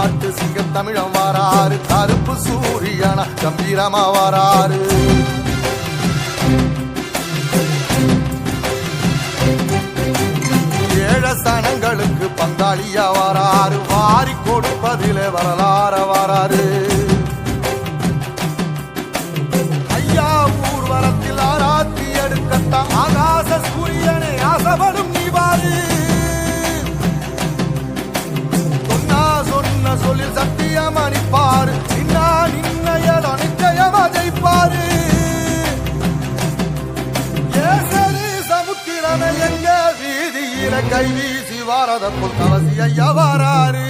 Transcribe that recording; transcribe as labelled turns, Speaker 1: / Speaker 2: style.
Speaker 1: நாட்டு சிங்க தமிழம் வாராரு கருப்பு சூரியனா கம்பீரமா வாராரு சனங்களுக்கு பங்காளியா வாராரு வாரி கொடுப்பதிலே வரலாற வாராரு ஐயா ஊர்வலத்தில் ஆராத்தி எடுக்கட்ட ஆகாச சூரியனை ஆசைப்படும் நீ வாரு சொன்ன சொல்லில் சத்தியம் அணிப்பாரு நின்னையட நிச்சயமா ஜெயிப்பாரு சமுத்திரனை எங்க வீதியில கை வீசி வாரத பொல் கவசி ஐயா வாராரு